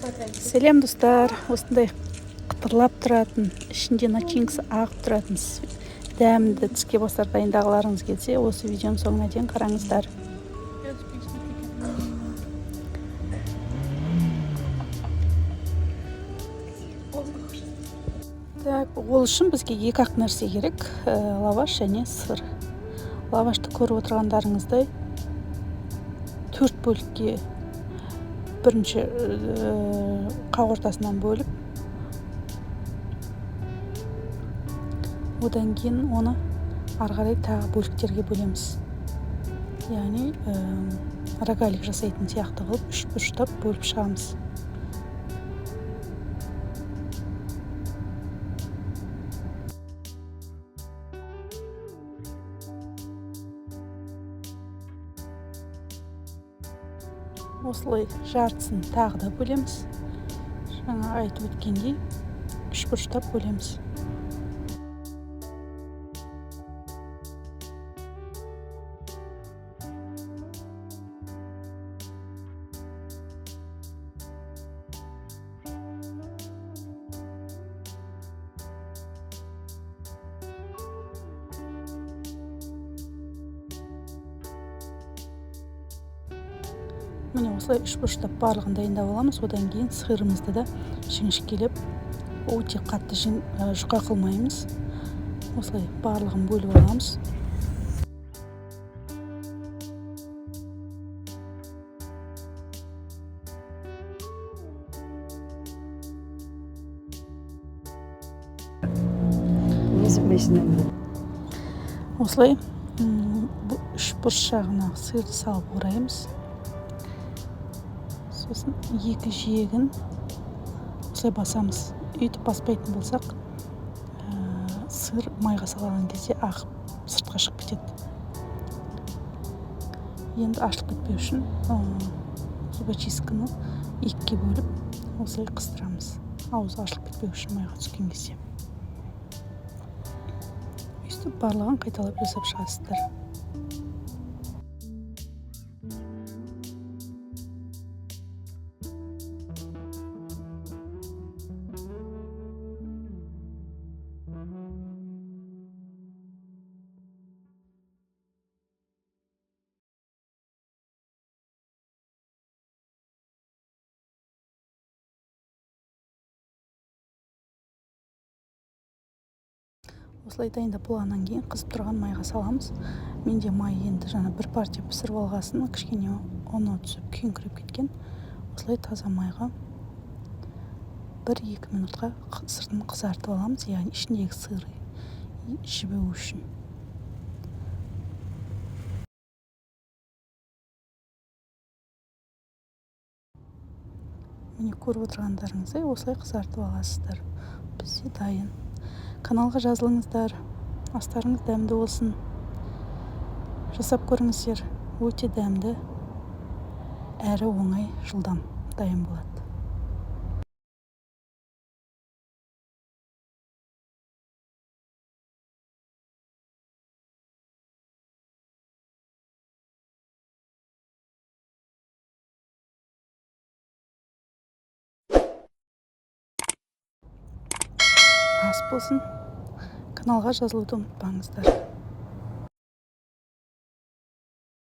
Сәлем достар, осындай қытырлап тұратын, ішінде начинкасы ағып тұратын дәмді тіске дайындағыларыңыз келсе, осы видеоның соңына дейін қараңыздар. Ол үшін бізге екі-ақ нәрсе керек: лаваш және сыр. Лавашты көріп отырғандарыңыздай 4 бөлікке бірінші қақ ортасынан бөліп, одан кейін оны ары қарай тағы бөліктерге бөлеміз. Яғни рогалик жасайтын сияқты қылып 3 бұрыштап бөліп шығамыз. Осылай жартысын тағы да бөлеміз. Жаңа айтып өткендей 3 бұрыштап бөлеміз. Міне осылай 3 бұрыштап барлығын дайындап аламыз. Одан кейін сырымызды да жіңішкелеп, өте қатты жұқа қылмаймыз. Осылай барлығын бөліп аламыз. Осылай 3 бұрыш жағына сырды салып ораймыз. Сосын 2 жиегін осылай басамыз. Үйтіп баспайтын болсақ, сыр майға салған кезде ағып сыртқа шығып кетеді. Енді ашылып кетпеу үшін зубочистканы 2-ге бөліп, осылай қыстырамыз. Аузы ашылып кетпеу үшін майға түскен кезде. Өйстіп барлығын қайталап жасап шығасыздар. Осылай дайындап болғаннан кейін қызып тұрған майға саламыз. Менде май енді жаңа бір партия пісіріп алғасын, кішкене ұны түсіп күйіңкіреп кеткен. Осылай таза майға 1-2 минутқа сыртын қызартып аламыз, яғни ішіндегі сыры жібуі үшін. Міне көріп отырғандарыңыздай осылай қызартып аласыздар. Бізде дайын. Каналға жазылыңыздар, астарыңыз дәмді болсын. Жасап көріңіздер, өте дәмді, әрі оңай, жылдам дайын болады. Ас болсын. Каналға жазылуды ұмытпаңыздар.